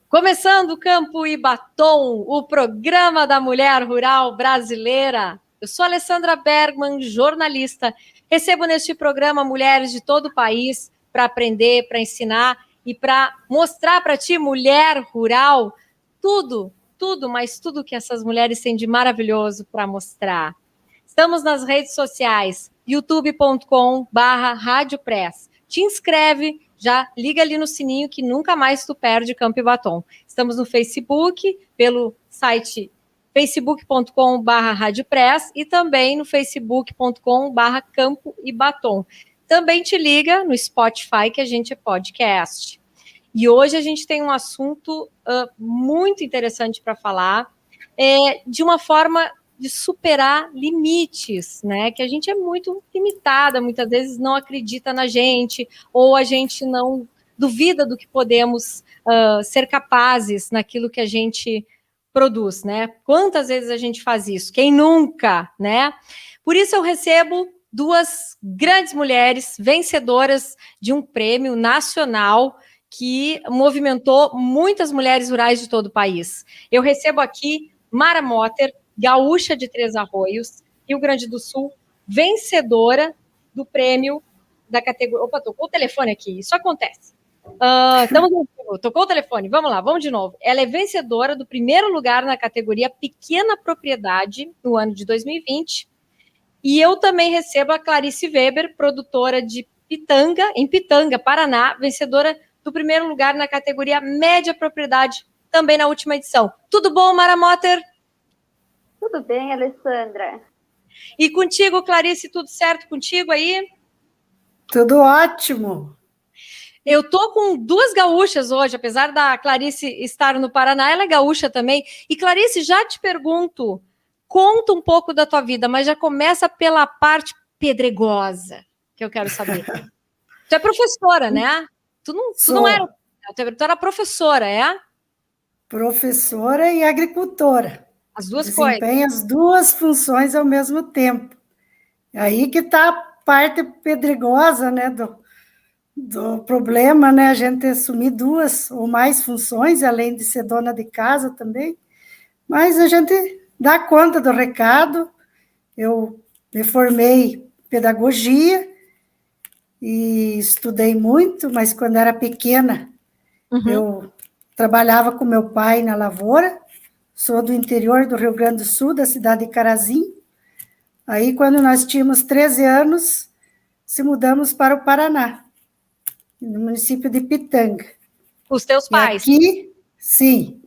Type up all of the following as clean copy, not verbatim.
Começando o Campo e Batom, o programa da mulher rural brasileira. Eu sou Alessandra Bergman, jornalista. Recebo neste programa mulheres de todo o país para aprender, para ensinar e para mostrar para ti, mulher rural, mas tudo que essas mulheres têm de maravilhoso para mostrar. Estamos nas redes sociais, youtube.com/radiopress. Te inscreve, já liga ali no sininho que nunca mais tu perde Campo e Batom. Estamos no Facebook, pelo site facebook.com/radiopress e também no facebook.com/campo e batom. Também te liga no Spotify, que a gente é podcast. E hoje a gente tem um assunto muito interessante para falar, de uma forma de superar limites, né? Que a gente é muito limitada, muitas vezes não acredita na gente, ou a gente não duvida do que podemos ser capazes naquilo que a gente produz, né? Quantas vezes a gente faz isso? Quem nunca, né? Por isso eu recebo duas grandes mulheres vencedoras de um prêmio nacional que movimentou muitas mulheres rurais de todo o país. Eu recebo aqui Mara Motter, gaúcha de Três Arroios, Rio Grande do Sul, vencedora do prêmio da categoria... Opa, tocou o telefone aqui, isso acontece. Tocou o telefone, vamos lá, vamos de novo. Ela é vencedora do primeiro lugar na categoria Pequena Propriedade no ano de 2020. E eu também recebo a Clarice Weber, produtora de Pitanga, em Pitanga, Paraná, vencedora do primeiro lugar na categoria Média Propriedade, também na última edição. Tudo bom, Mara Motter? Tudo bem, Alessandra. E contigo, Clarice, tudo certo contigo aí? Tudo ótimo. Eu tô com duas gaúchas hoje, apesar da Clarice estar no Paraná, ela é gaúcha também. E Clarice, já te pergunto, conta um pouco da tua vida, mas já começa pela parte pedregosa, que eu quero saber. Tu é professora, né? Tu não era, tu era professora, é? Professora e agricultora. As duas coisas. Desempenha as duas funções ao mesmo tempo. Aí que está a parte pedregosa, né, do problema, né, a gente assumir duas ou mais funções, além de ser dona de casa também. Mas a gente dá conta do recado. Eu me formei em pedagogia e estudei muito, mas quando era pequena, eu trabalhava com meu pai na lavoura. Sou do interior do Rio Grande do Sul, da cidade de Carazinho. Aí, quando nós tínhamos 13 anos, se mudamos para o Paraná, no município de Pitanga. Os teus pais? E aqui, sim.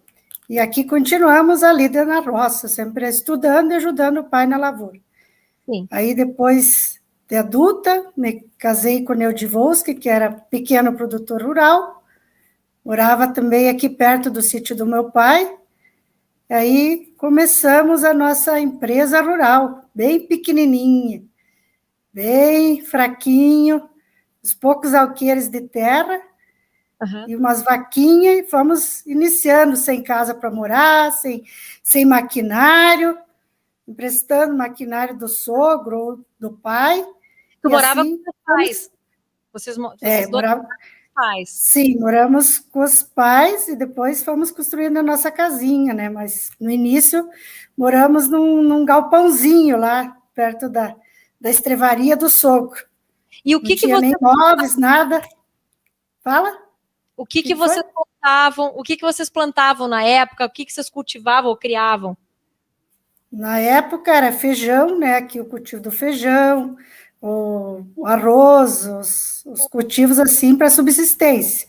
E aqui continuamos ali na roça, sempre estudando e ajudando o pai na lavoura. Sim. Aí, depois de adulta, me casei com o Neudivolski, que era pequeno produtor rural. Morava também aqui perto do sítio do meu pai. Aí começamos a nossa empresa rural, bem pequenininha, bem fraquinho, os poucos alqueires de terra e umas vaquinhas, e fomos iniciando, sem casa para morar, sem maquinário, emprestando maquinário do sogro ou do pai. Tu morava com os pais? Vocês moravam com os pais? Sim, moramos com os pais e depois fomos construindo a nossa casinha, né? Mas no início moramos num galpãozinho lá, perto da estrevaria do sogro. E o que não tinha nem móveis, nada. Fala? O que vocês plantavam? O que vocês plantavam na época? O que vocês cultivavam ou criavam? Na época era feijão, né? Aqui o cultivo do feijão, o arroz, os cultivos assim para subsistência.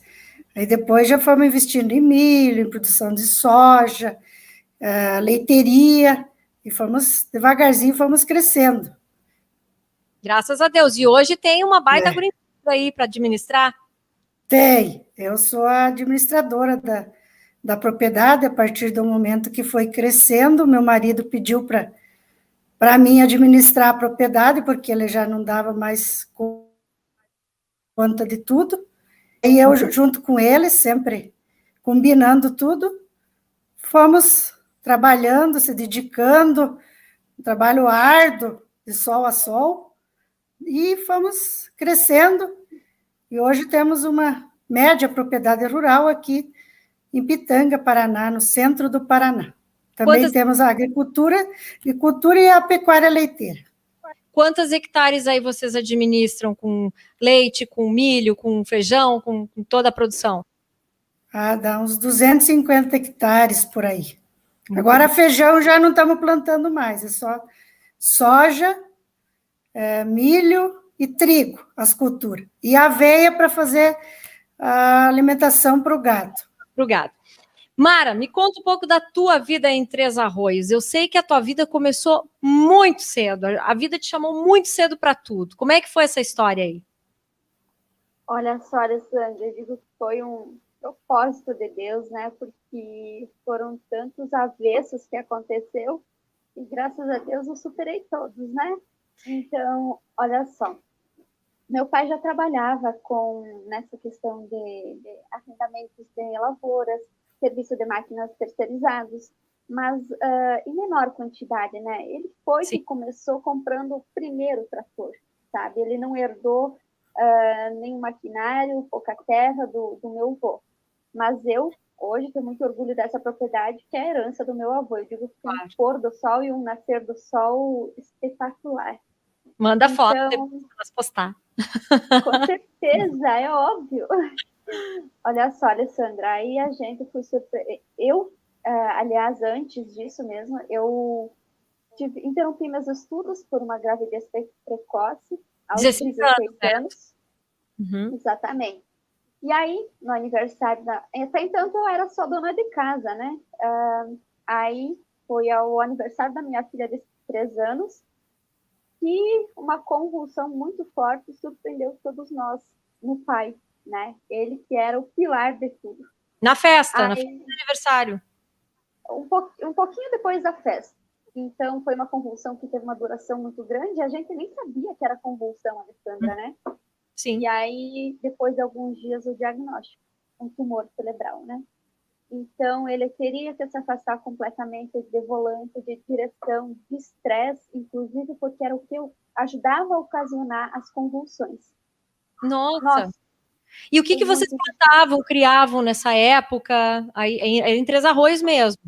Aí depois já fomos investindo em milho, em produção de soja, leiteria, e devagarzinho fomos crescendo. Graças a Deus. E hoje tem uma baita agricultura aí para administrar? Tem. Eu sou a administradora da propriedade. A partir do momento que foi crescendo, meu marido pediu para mim administrar a propriedade, porque ele já não dava mais conta de tudo. E eu, junto com ele, sempre combinando tudo, fomos trabalhando, se dedicando, um trabalho árduo, de sol a sol, e fomos crescendo. E hoje temos uma média propriedade rural aqui em Pitanga, Paraná, no centro do Paraná. Também Quantas, temos a agricultura e a pecuária leiteira. quantas hectares aí vocês administram com leite, com milho, com feijão, com toda a produção? Dá uns 250 hectares por aí. Muito Agora, bom. feijão já não estamos plantando mais, é só soja, milho e trigo, as culturas. E aveia para fazer a alimentação para o gado. Para o gado. Mara, me conta um pouco da tua vida em Três Arroios. Eu sei que a tua vida começou muito cedo, a vida te chamou muito cedo para tudo. Como é que foi essa história aí? Olha só, Alessandra, eu digo que foi um propósito de Deus, né? Porque foram tantos avessos que aconteceu e graças a Deus eu superei todos, né? Então, olha só, meu pai já trabalhava nessa questão de arrendamentos de lavouras, serviço de máquinas terceirizados, mas em menor quantidade, né? Ele foi Sim. que começou comprando o primeiro trator, sabe? Ele não herdou nenhum maquinário, pouca terra do meu avô. Mas eu, hoje, tenho muito orgulho dessa propriedade, que é a herança do meu avô. Eu digo que tem um pôr do sol e um nascer do sol espetacular. Manda foto Então, depois para nós postar. com certeza, é óbvio. Olha só, Alessandra, aí a gente foi surpreendida. Eu, aliás, antes disso mesmo, eu interrompi meus estudos por uma gravidez precoce, aos 16 16 né? anos. Uhum. Exatamente. E aí, no aniversário até então eu era só dona de casa, né? Aí foi ao aniversário da minha filha de 3 anos que uma convulsão muito forte surpreendeu todos nós no pai, né? Ele que era o pilar de tudo. Na festa do aniversário. Um pouquinho depois da festa. Então, foi uma convulsão que teve uma duração muito grande. A gente nem sabia que era convulsão, Alessandra, né? Sim. E aí, depois de alguns dias, o diagnóstico, um tumor cerebral, né? Então, ele teria que se afastar completamente de volante, de direção, de estresse, inclusive porque era o que ajudava a ocasionar as convulsões. Nossa. E o que vocês plantavam, criavam nessa época, aí, em Três Arroios mesmo?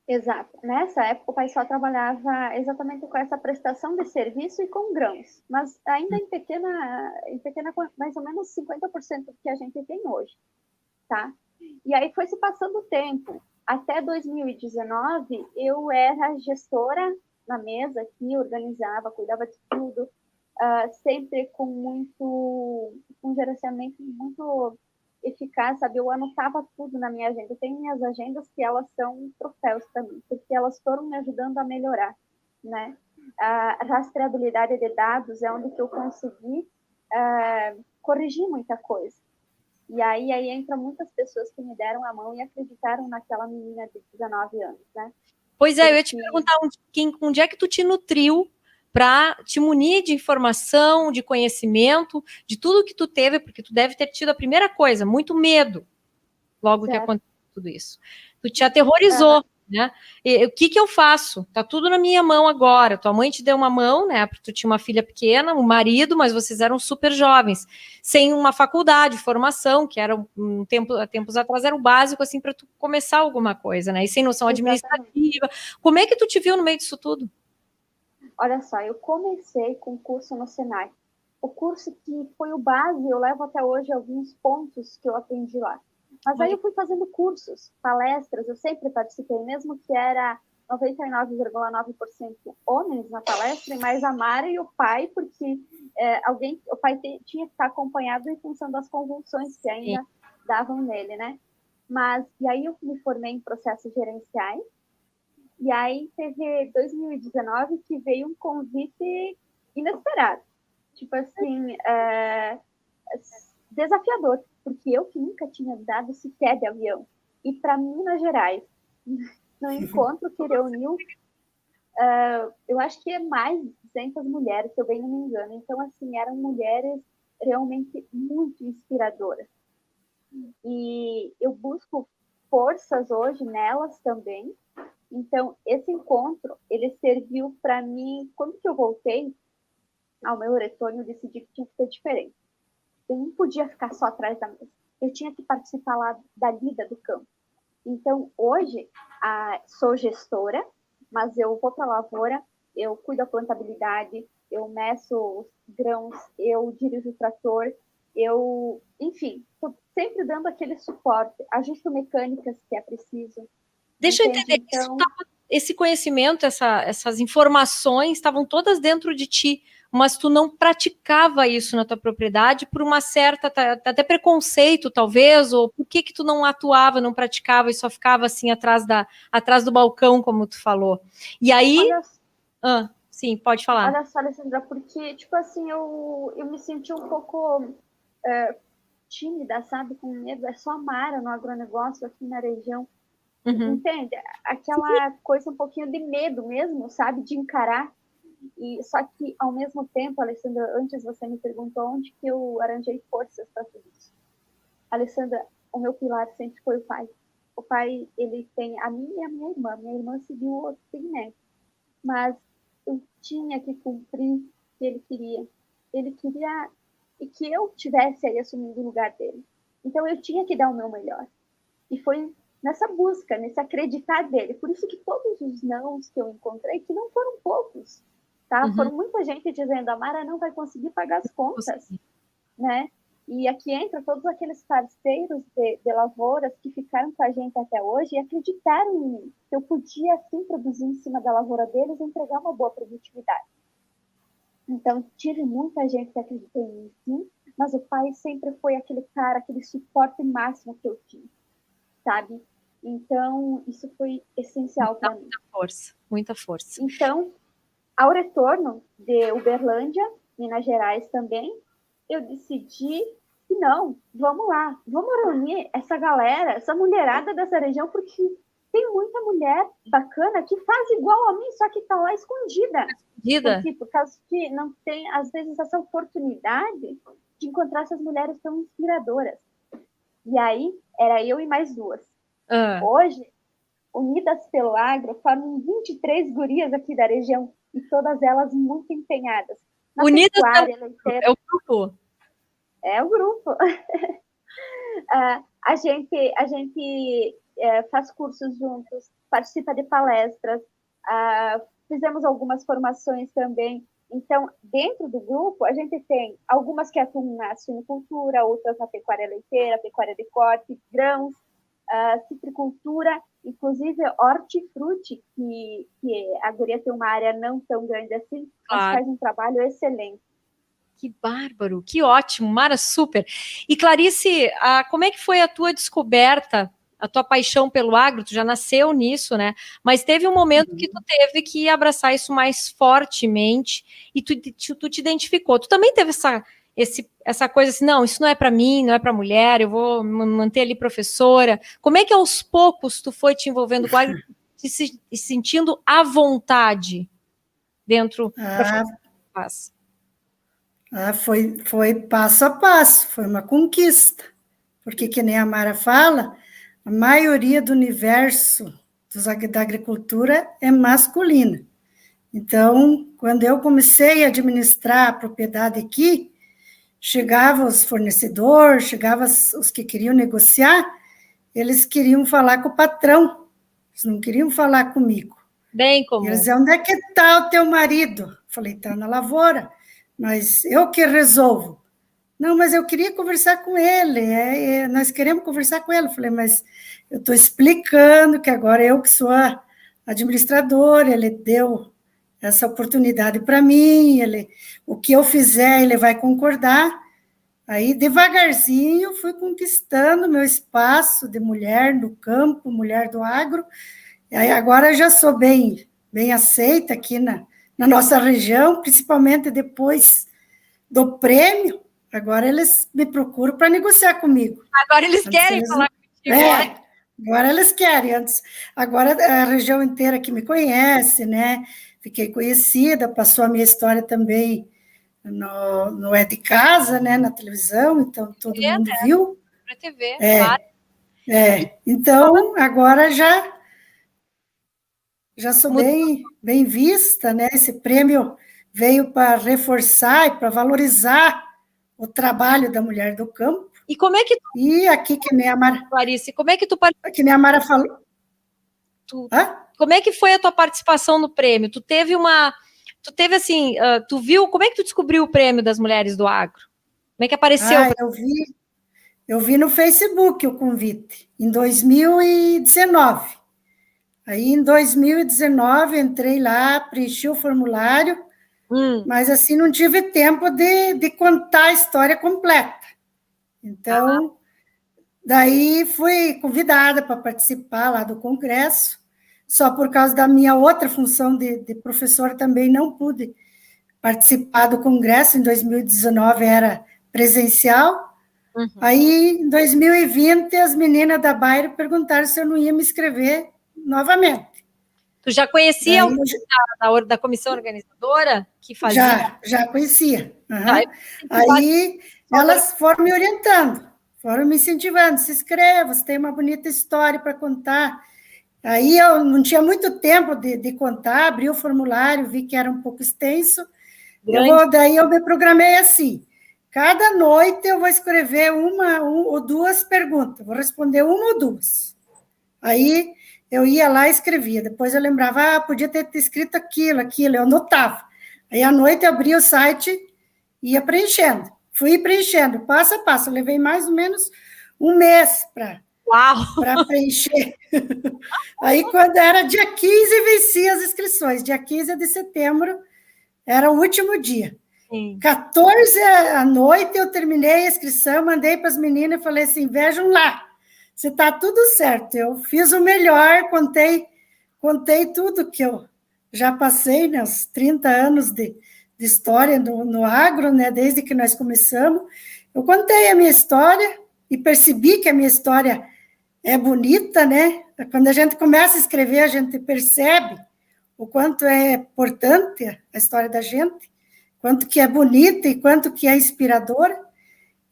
Exato. Nessa época, o pai só trabalhava exatamente com essa prestação de serviço e com grãos, mas ainda em pequena, mais ou menos 50% do que a gente tem hoje, tá? E aí foi se passando o tempo. Até 2019, eu era gestora na mesa aqui, organizava, cuidava de tudo, sempre com um gerenciamento muito eficaz, sabe? Eu anotava tudo na minha agenda. Eu tenho minhas agendas que elas são troféus para mim, porque elas foram me ajudando a melhorar, né? A rastreabilidade de dados é onde que eu consegui corrigir muita coisa. E aí entra muitas pessoas que me deram a mão e acreditaram naquela menina de 19 anos, né? Pois é, eu ia te perguntar onde é que tu te nutriu para te munir de informação, de conhecimento, de tudo que tu teve, porque tu deve ter tido a primeira coisa, muito medo, logo certo. Que aconteceu tudo isso. Tu te aterrorizou, né? E, o que eu faço? Tá tudo na minha mão agora. Tua mãe te deu uma mão, né? Porque tu tinha uma filha pequena, um marido, mas vocês eram super jovens, sem uma faculdade, formação, que era tempos atrás era o básico assim para tu começar alguma coisa, né? E sem noção administrativa. Como é que tu te viu no meio disso tudo? Olha só, eu comecei com o curso no Senai. O curso que foi o base, eu levo até hoje alguns pontos que eu aprendi lá. Mas aí eu fui fazendo cursos, palestras, eu sempre participei, mesmo que era 99,9% homens na palestra, mas a Mara e o pai, porque o pai tinha que estar acompanhado em função das convulsões que ainda davam nele, né? E aí eu me formei em processos gerenciais, e aí teve 2019 que veio um convite inesperado, tipo assim, desafiador, porque eu que nunca tinha dado sequer de avião, e para Minas Gerais, no encontro que reuniu, eu acho que é mais de 200 mulheres, se eu bem não me engano, então assim, eram mulheres realmente muito inspiradoras, e eu busco forças hoje nelas também. Então, esse encontro, ele serviu para mim, quando que eu voltei ao meu retorno, eu decidi que tinha que ser diferente. Eu não podia ficar só atrás da mesa. Eu tinha que participar lá da lida do campo. Então, hoje, sou gestora, mas eu vou para a lavoura, eu cuido da plantabilidade, eu meço os grãos, eu dirijo o trator, enfim, estou sempre dando aquele suporte, ajusto mecânicas que é preciso. Deixa eu entender, então, esse conhecimento, essas informações estavam todas dentro de ti, mas tu não praticava isso na tua propriedade por uma certa, até preconceito, talvez, ou por que tu não atuava, não praticava e só ficava assim atrás do balcão, como tu falou. E aí... sim, pode falar. Olha só, Alessandra, porque, tipo assim, eu me senti um pouco tímida, sabe, com medo, é só Mara no agronegócio aqui na região. Entende? Aquela coisa um pouquinho de medo mesmo, sabe? De encarar. E só que, ao mesmo tempo, Alessandra, antes você me perguntou onde que eu arranjei forças para tudo isso. Alessandra, o meu pilar sempre foi o pai. O pai, ele tem a minha e a minha irmã. Minha irmã seguiu o outro segmento. Mas eu tinha que cumprir o que ele queria. Ele queria que eu tivesse aí assumindo o lugar dele. Então, eu tinha que dar o meu melhor. E foi nessa busca, nesse acreditar dele. Por isso que todos os nãos que eu encontrei, que não foram poucos, tá? Foram muita gente dizendo, a Mara não vai conseguir pagar as contas, né? E aqui entra todos aqueles parceiros de lavouras que ficaram com a gente até hoje e acreditaram em mim, que eu podia, assim, produzir em cima da lavoura deles e entregar uma boa produtividade. Então, tive muita gente que acreditou em mim, sim, mas o pai sempre foi aquele cara, aquele suporte máximo que eu tinha, sabe? Então, isso foi essencial para mim. Muita força, muita força. Então, ao retorno de Uberlândia, Minas Gerais também, eu decidi que não, vamos lá, vamos reunir essa galera, essa mulherada dessa região, porque tem muita mulher bacana que faz igual a mim, só que está lá escondida. Por causa que não tem, às vezes, essa oportunidade de encontrar essas mulheres tão inspiradoras. E aí, era eu e mais duas. Hoje, unidas pelo agro, formam 23 gurias aqui da região, e todas elas muito empenhadas. Unidas é o grupo. É o grupo. A gente faz cursos juntos, participa de palestras, fizemos algumas formações também. Então, dentro do grupo, a gente tem algumas que atuam na suinocultura, outras na pecuária leiteira, pecuária de corte, grãos, citricultura, inclusive hortifruti, que a guria tem uma área não tão grande assim, mas faz um trabalho excelente. Que bárbaro, que ótimo, Mara, super. E Clarice, como é que foi a tua descoberta, a tua paixão pelo agro? Tu já nasceu nisso, né? Mas teve um momento que tu teve que abraçar isso mais fortemente e tu te identificou. Tu também teve essa coisa assim, não, isso não é para mim, não é para mulher, eu vou me manter ali professora. Como é que aos poucos tu foi te envolvendo com o agro e se sentindo à vontade dentro da faz? Foi passo a passo, foi uma conquista, porque, que nem a Mara fala, a maioria do universo da agricultura é masculina. Então, quando eu comecei a administrar a propriedade aqui, chegavam os fornecedores, chegavam os que queriam negociar, eles queriam falar com o patrão, eles não queriam falar comigo. Bem comum. Eles diziam, onde é que está o teu marido? Falei, está na lavoura. Mas eu que resolvo. Não, mas eu queria conversar com ele, nós queremos conversar com ele. Falei, mas eu estou explicando que agora eu que sou a administradora, ele deu essa oportunidade para mim, o que eu fizer, ele vai concordar. Aí, devagarzinho, fui conquistando meu espaço de mulher no campo, mulher do agro. Aí, agora já sou bem aceita aqui na nossa região, principalmente depois do prêmio. Agora eles me procuram para negociar comigo. Agora eles querem falar contigo. Agora eles querem. Agora a região inteira que me conhece, né? Fiquei conhecida, passou a minha história também no É de Casa, né? Na televisão, então todo mundo viu. Na TV, claro. Então, agora já sou bem vista, né? Esse prêmio veio para reforçar e para valorizar o trabalho da mulher do campo, E como é que tu, E aqui, que nem a Mara, Clarice, como é que tu que nem a Mara falou. como é que foi a tua participação no prêmio? Tu teve assim, tu viu, como é que tu descobriu o prêmio das mulheres do agro? Como é que apareceu? Eu vi no Facebook o convite, em 2019. Aí, em 2019, entrei lá, preenchi o formulário, mas, assim, não tive tempo de contar a história completa. Então, daí fui convidada para participar lá do congresso, só por causa da minha outra função de professora também não pude participar do congresso. Em 2019 era presencial. Aí, em 2020, as meninas da Bayer perguntaram se eu não ia me inscrever novamente. Tu já conhecia da comissão organizadora que fazia? Já conhecia. Aí, elas foram me orientando, foram me incentivando, se inscreva, você tem uma bonita história para contar. Aí, eu não tinha muito tempo de contar, abri o formulário, vi que era um pouco extenso. Daí eu me programei assim, cada noite eu vou escrever uma ou duas perguntas, vou responder uma ou duas. Aí eu ia lá e escrevia, depois eu lembrava, podia ter escrito aquilo, eu anotava. Aí à noite eu abria o site e ia preenchendo. Fui preenchendo, passo a passo, eu levei mais ou menos um mês para preencher. Aí quando era dia 15, venci as inscrições, dia 15 de setembro, era o último dia. Sim. 14 à noite eu terminei a inscrição, mandei para as meninas e falei assim, vejam lá, se está tudo certo. Eu fiz o melhor, contei tudo que eu já passei, né, uns 30 anos de história no agro, né, desde que nós começamos. Eu contei a minha história e percebi que a minha história é bonita, né? Quando a gente começa a escrever, a gente percebe o quanto é importante a história da gente, quanto que é bonita e quanto que é inspiradora.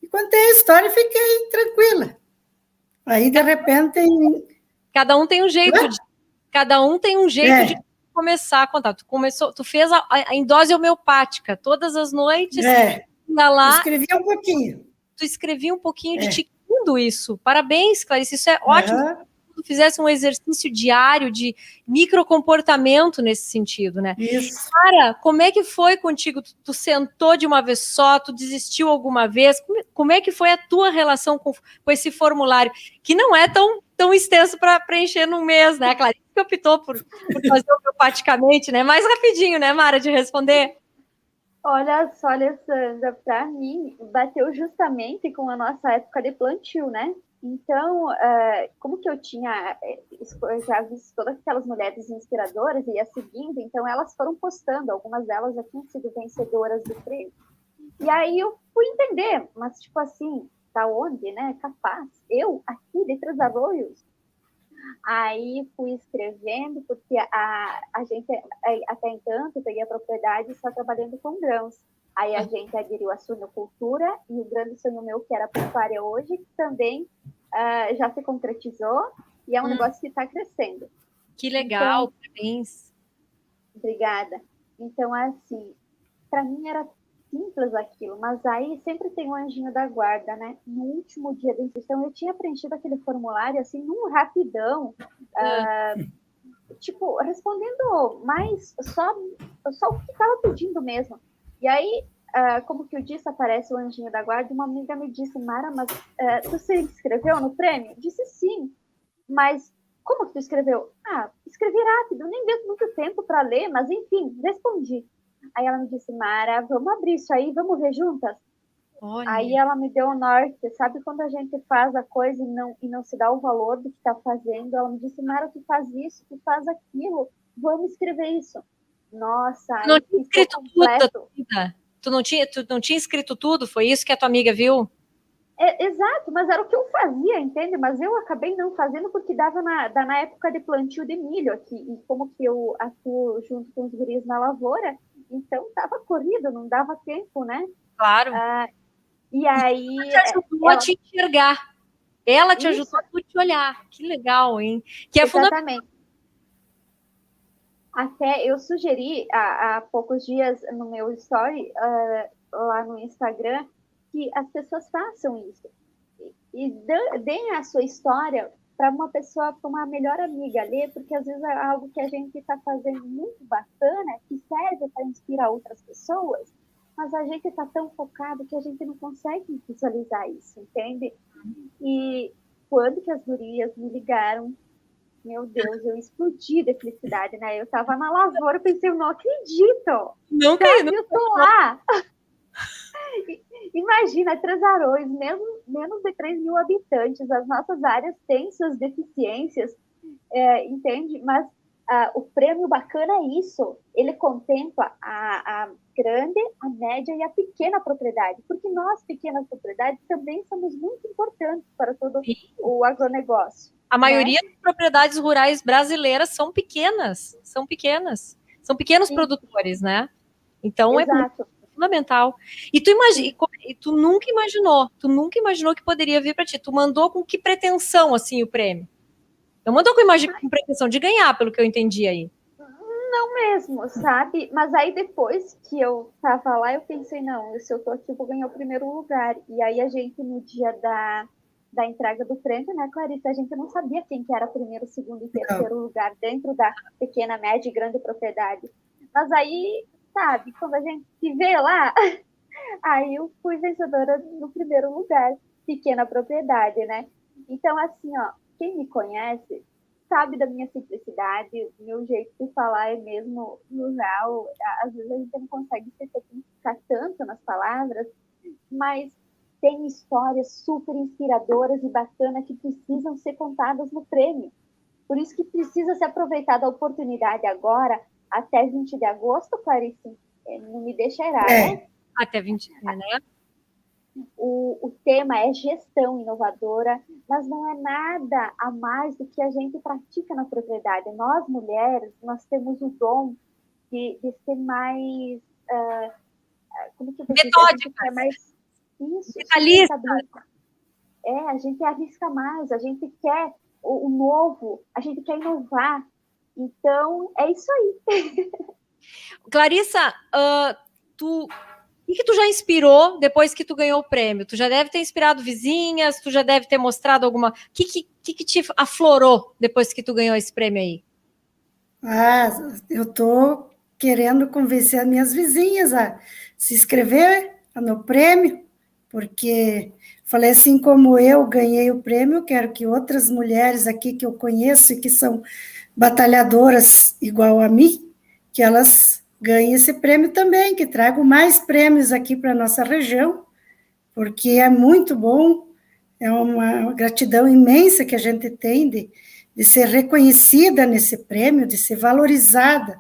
E contei a história e fiquei tranquila. Aí, de repente... Cada um tem um jeito de começar a contar. Tu fez em dose homeopática, todas as noites, ia lá... Eu escrevia um pouquinho. Tu escrevia um pouquinho de ti, tudo isso. Parabéns, Clarice, isso é ótimo. Tu fizesse um exercício diário de microcomportamento nesse sentido, né? Isso. Cara, como é que foi contigo? Tu sentou de uma vez só? Tu desistiu alguma vez? Como é que foi a tua relação com esse formulário? Que não é tão extenso para preencher num mês, né? A Clarice que optou por fazer homeopaticamente, né? Mais rapidinho, né, Mara, de responder. Olha só, Alessandra, para mim, bateu justamente com a nossa época de plantio, né? Então, como que eu já visto todas aquelas mulheres inspiradoras e ia seguindo, então elas foram postando, algumas delas já tinham sido vencedoras do prêmio. E aí eu fui entender, mas tipo assim, da onde, né? Capaz, eu aqui de Três Arroios. Aí fui escrevendo, porque a gente, até então, eu peguei a propriedade só trabalhando com grãos. Aí a gente aderiu à suinocultura, e o grande sonho meu, que era a pecuária hoje, que também já se concretizou, e é um negócio que está crescendo. Que legal, então, parabéns. Obrigada. Então, assim, para mim era simples aquilo, mas aí sempre tem um anjinho da guarda, né? No último dia da inscrição, eu tinha preenchido aquele formulário, assim, num rapidão, tipo, respondendo mais só o que estava pedindo mesmo. E aí, como que eu disse, aparece o anjinho da guarda, e uma amiga me disse, Mara, mas tu se inscreveu no prêmio? Eu disse sim, mas como que tu escreveu? Escrevi rápido, nem deu muito tempo para ler, mas enfim, respondi. Aí ela me disse, Mara, vamos abrir isso aí, vamos ver juntas? Olha. Aí ela me deu o norte, sabe quando a gente faz a coisa e não se dá o valor do que está fazendo? Ela me disse, Mara, tu faz isso, tu faz aquilo, vamos escrever isso. Nossa, tu não tinha escrito tudo, tu não tinha escrito tudo, foi isso que a tua amiga viu? Exato, mas era o que eu fazia, entende? Mas eu acabei não fazendo porque dava na época de plantio de milho aqui, e como que eu atuo junto com os guris na lavoura, então estava corrido, não dava tempo, né? Claro. E aí... Ela te ajudou a te enxergar. Ela te ajudou a te olhar. Que legal, hein? Que é exatamente. Até eu sugeri há poucos dias no meu story, lá no Instagram, que as pessoas façam isso. e deem a sua história para uma pessoa, para uma melhor amiga ler, porque às vezes é algo que a gente está fazendo muito bacana, que serve para inspirar outras pessoas, mas a gente está tão focado que a gente não consegue visualizar isso, entende? E quando que as gurias me ligaram, meu Deus, eu explodi de felicidade, né? Eu tava na lavoura, pensei, eu não acredito! Não, eu tô lá! Imagina, Trasarões, menos de 3 mil habitantes, as nossas áreas têm suas deficiências, entende? Mas o prêmio bacana é isso, ele contempla a grande, a média e a pequena propriedade, porque nós, pequenas propriedades, também somos muito importantes para todo o agronegócio. A maioria das propriedades rurais brasileiras são pequenas. São pequenos Sim. Produtores, né? Então Exato. É fundamental. E tu nunca imaginou que poderia vir para ti. Tu mandou com que pretensão, assim, o prêmio? Não mandou com pretensão de ganhar, pelo que eu entendi aí. Não mesmo, sabe? Mas aí depois que eu tava lá, eu pensei, não, se eu tô aqui, eu vou ganhar o primeiro lugar. E aí a gente, no dia da entrega do prêmio, né, Clarice, a gente não sabia quem que era primeiro, segundo e terceiro lugar dentro da pequena, média e grande propriedade. Mas aí, sabe, quando a gente se vê lá, aí eu fui vencedora no primeiro lugar, pequena propriedade, né? Então, assim, ó, quem me conhece sabe da minha simplicidade, meu jeito de falar é mesmo rural. Às vezes a gente não consegue se tecnificar tanto nas palavras, mas tem histórias super inspiradoras e bacanas que precisam ser contadas no prêmio. Por isso que precisa se aproveitar da oportunidade agora, até 20 de agosto, Clarice, não me deixa errar, né? Até 20, né? O tema é gestão inovadora, mas não é nada a mais do que a gente pratica na propriedade. Nós, mulheres, nós temos o dom de ser mais... como que eu vou dizer? Metódicas. Mais... Isso, detalhista. A gente arrisca mais, a gente quer o novo, a gente quer inovar. Então, é isso aí. Clarissa, o que tu já inspirou depois que tu ganhou o prêmio? Tu já deve ter inspirado vizinhas, tu já deve ter mostrado alguma... O que te aflorou depois que tu ganhou esse prêmio aí? Eu estou querendo convencer as minhas vizinhas a se inscrever no prêmio, porque falei assim, como eu ganhei o prêmio, quero que outras mulheres aqui que eu conheço e que são batalhadoras igual a mim, que elas ganhem esse prêmio também, que tragam mais prêmios aqui para a nossa região, porque é muito bom, é uma gratidão imensa que a gente tem de ser reconhecida nesse prêmio, de ser valorizada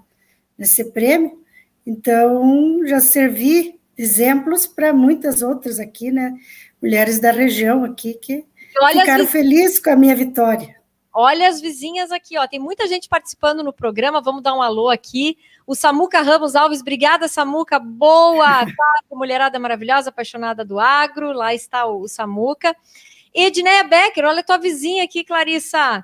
nesse prêmio. Então, já servi exemplos para muitas outras aqui, né? Mulheres da região aqui que ficaram felizes com a minha vitória. Olha as vizinhas aqui, ó. Tem muita gente participando no programa. Vamos dar um alô aqui. O Samuca Ramos Alves, obrigada, Samuca. Boa tarde, mulherada maravilhosa, apaixonada do agro. Lá está o Samuca. Edneia Becker, olha a tua vizinha aqui, Clarissa.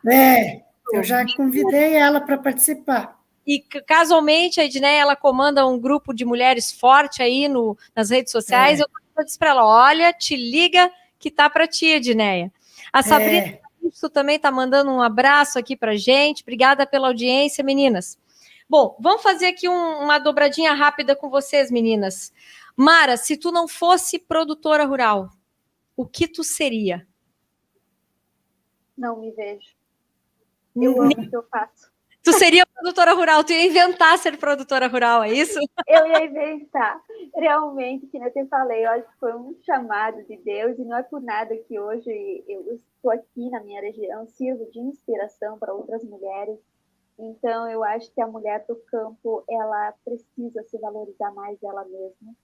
Eu já convidei ela para participar. E casualmente a Edneia, ela comanda um grupo de mulheres forte aí nas redes sociais. Eu disse para ela, olha, te liga que tá para ti, Edneia. A Sabrina Isso também está mandando um abraço aqui para gente. Obrigada pela audiência, meninas. Bom, vamos fazer aqui uma dobradinha rápida com vocês, meninas. Mara, se tu não fosse produtora rural, o que tu seria? Não me vejo. Eu amo o que eu faço. Tu seria produtora rural, tu ia inventar ser produtora rural, é isso? Eu ia inventar. Realmente, que eu te falei, eu acho que foi um chamado de Deus e não é por nada que hoje eu estou aqui na minha região, sirvo de inspiração para outras mulheres. Então, eu acho que a mulher do campo, ela precisa se valorizar mais ela mesma,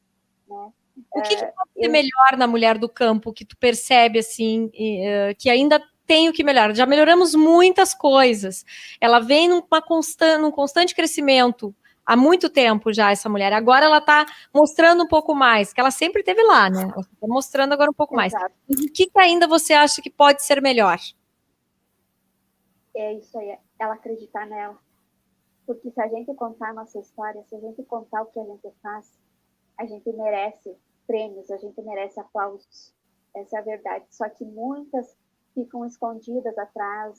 né? O que pode ser melhor na mulher do campo, que tu percebe, assim, que ainda tem o que melhorar? Já melhoramos muitas coisas. Ela vem num constante crescimento há muito tempo já, essa mulher. Agora ela está mostrando um pouco mais, que ela sempre esteve lá, né? Ela está mostrando agora um pouco mais. O que ainda você acha que pode ser melhor? É isso aí, ela acreditar nela. Porque se a gente contar a nossa história, se a gente contar o que a gente faz, a gente merece prêmios, a gente merece aplausos. essa é a verdade. Só que muitas ficam escondidas atrás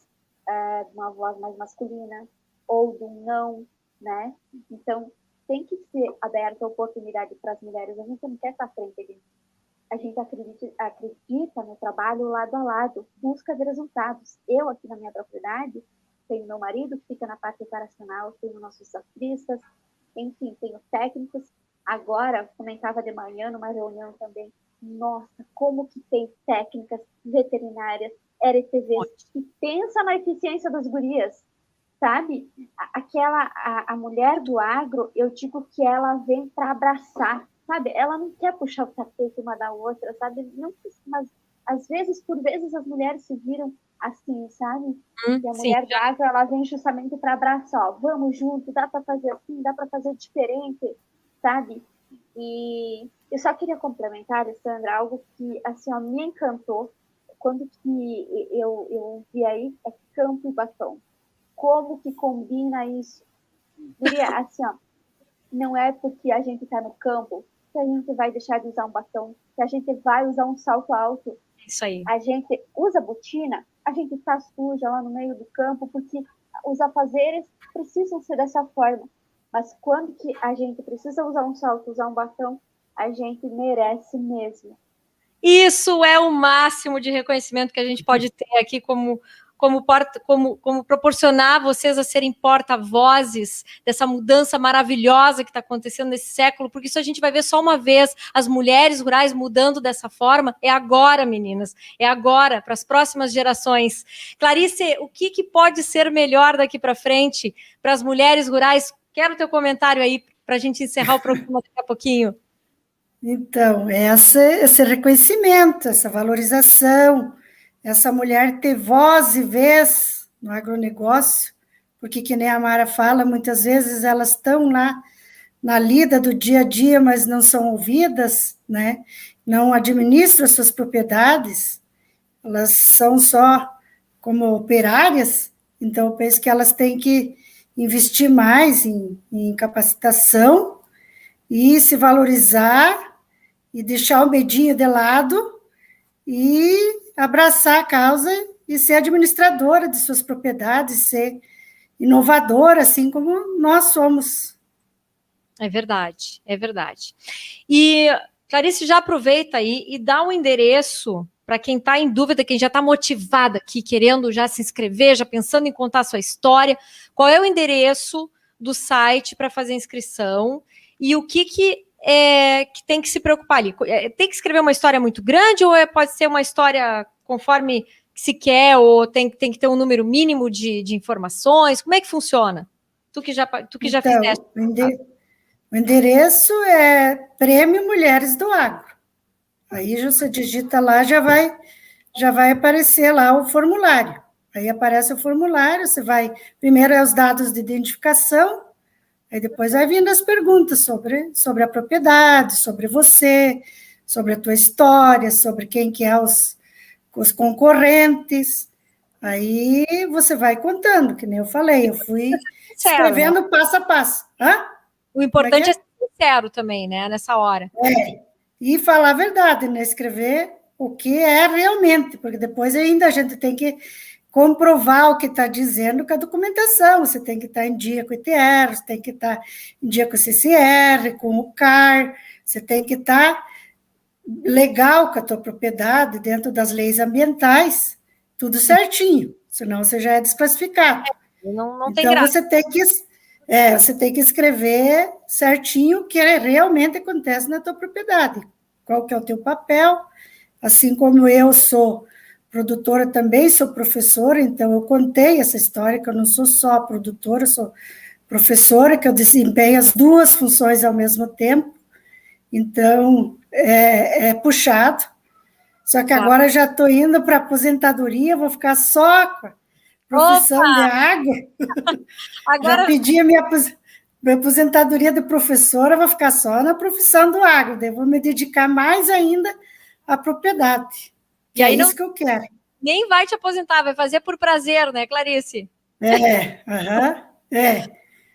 de uma voz mais masculina ou de um não, né? Então, tem que ser aberta a oportunidade para as mulheres. A gente não quer estar à frente, a gente acredita no trabalho lado a lado, busca de resultados. Eu, aqui na minha propriedade, tenho meu marido que fica na parte operacional, tenho nossos safristas, enfim, tenho técnicos. Agora, comentava de manhã numa reunião também, nossa, como que tem técnicas veterinárias, RTVs, que pensa na eficiência das gurias, sabe? A mulher do agro, eu digo que ela vem para abraçar, sabe? Ela não quer puxar o tapete uma da outra, sabe? Não, mas às vezes, por vezes, as mulheres se viram assim, sabe? E a mulher do agro, ela vem justamente para abraçar, ó, vamos junto, dá para fazer assim, dá para fazer diferente, sabe? E eu só queria complementar, Alessandra, algo que, assim, ó, me encantou quando que eu vi aí, é campo e batom. Como que combina isso? Diria assim, ó, não é porque a gente está no campo que a gente vai deixar de usar um batom, que a gente vai usar um salto alto. Isso aí. A gente usa botina, a gente está suja lá no meio do campo, porque os afazeres precisam ser dessa forma. Mas quando que a gente precisa usar um salto, usar um batom, a gente merece mesmo. Isso é o máximo de reconhecimento que a gente pode ter aqui como proporcionar vocês a serem porta-vozes dessa mudança maravilhosa que está acontecendo nesse século, porque isso a gente vai ver só uma vez, as mulheres rurais mudando dessa forma, é agora, meninas, é agora, para as próximas gerações. Clarice, o que pode ser melhor daqui para frente para as mulheres rurais? Quero o teu comentário aí, para a gente encerrar o programa daqui a pouquinho. Então, esse reconhecimento, essa valorização, essa mulher ter voz e vez no agronegócio, porque, que nem a Mara fala, muitas vezes elas estão lá na lida do dia a dia, mas não são ouvidas, né? Não administram as suas propriedades, elas são só como operárias, então eu penso que elas têm que investir mais em capacitação e se valorizar e deixar o medinho de lado e abraçar a causa e ser administradora de suas propriedades, ser inovadora, assim como nós somos. É verdade, é verdade. E, Clarice, já aproveita aí e dá um endereço para quem está em dúvida, quem já está motivado aqui, querendo já se inscrever, já pensando em contar a sua história. Qual é o endereço do site para fazer a inscrição e o que tem que se preocupar ali? Tem que escrever uma história muito grande ou pode ser uma história conforme se quer ou tem que ter um número mínimo de informações? Como é que funciona? Tu que já fizeste. O endereço é Prêmio Mulheres do Agro. Aí você digita lá, já vai aparecer lá o formulário. Aí aparece o formulário, você vai... Primeiro é os dados de identificação, aí depois vai vindo as perguntas sobre a propriedade, sobre você, sobre a tua história, sobre quem que é os concorrentes. Aí você vai contando, que nem eu falei, eu fui escrevendo passo a passo. Hã? O importante é ser sincero também, né, nessa hora. E falar a verdade, né? Escrever o que é realmente, porque depois ainda a gente tem que comprovar o que está dizendo com a documentação, você tem que estar em dia com o ITR, você tem que estar em dia com o CCR, com o CAR, você tem que estar legal com a tua propriedade, dentro das leis ambientais, tudo certinho, senão você já é desclassificado. Não tem então, graça. você tem que escrever certinho o que realmente acontece na tua propriedade, qual que é o teu papel, assim como eu sou produtora, também sou professora, então eu contei essa história, que eu não sou só produtora, sou professora, que eu desempenho as duas funções ao mesmo tempo, então é puxado, só que agora eu já estou indo para a aposentadoria, vou ficar só com a profissão de água. Agora... Já pedi a minha aposentadoria de professora, vou ficar só na profissão do agro, daí vou me dedicar mais ainda à propriedade, que é isso que eu quero. Nem vai te aposentar, vai fazer por prazer, né, Clarice?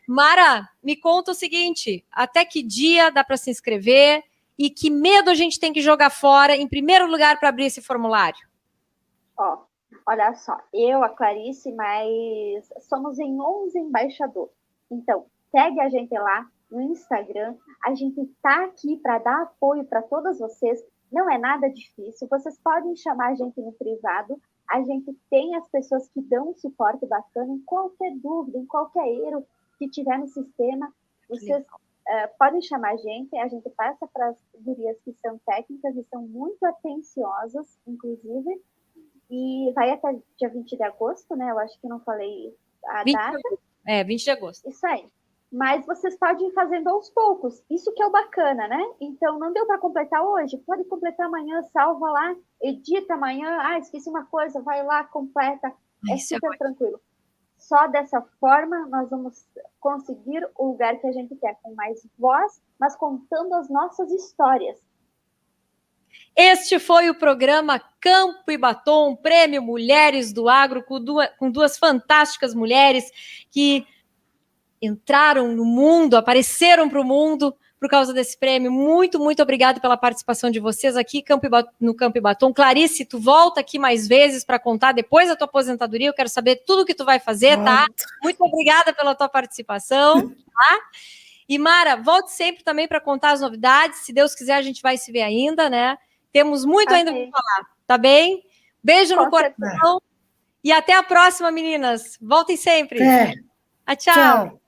Mara, me conta o seguinte, até que dia dá para se inscrever e que medo a gente tem que jogar fora, em primeiro lugar, para abrir esse formulário? Ó, olha só, eu, a Clarice, mas somos em 11 embaixadores. Então, segue a gente lá no Instagram. A gente está aqui para dar apoio para todas vocês. Não é nada difícil. Vocês podem chamar a gente no privado. A gente tem as pessoas que dão um suporte bacana em qualquer dúvida, em qualquer erro que tiver no sistema. Vocês podem chamar a gente passa para as gurias que são técnicas e são muito atenciosas, inclusive. E vai até dia 20 de agosto, né? Eu acho que não falei a data. 20 de agosto. Isso aí. Mas vocês podem ir fazendo aos poucos. Isso que é o bacana, né? Então, não deu para completar hoje? Pode completar amanhã, salva lá, edita amanhã. Ah, esqueci uma coisa, vai lá, completa. É super tranquilo. Só dessa forma nós vamos conseguir o lugar que a gente quer, com mais voz, mas contando as nossas histórias. Este foi o programa Campo e Batom, Prêmio Mulheres do Agro, com duas fantásticas mulheres que entraram no mundo, apareceram para o mundo por causa desse prêmio. Muito, muito obrigada pela participação de vocês aqui no Campo e Batom. Clarice, tu volta aqui mais vezes para contar depois da tua aposentadoria. Eu quero saber tudo o que tu vai fazer, tá? Muito obrigada pela tua participação, tá? E Mara, volte sempre também para contar as novidades. Se Deus quiser, a gente vai se ver ainda, né? Temos muito ainda para falar, tá bem? Beijo no coração e até a próxima, meninas. Voltem sempre. É. Tchau.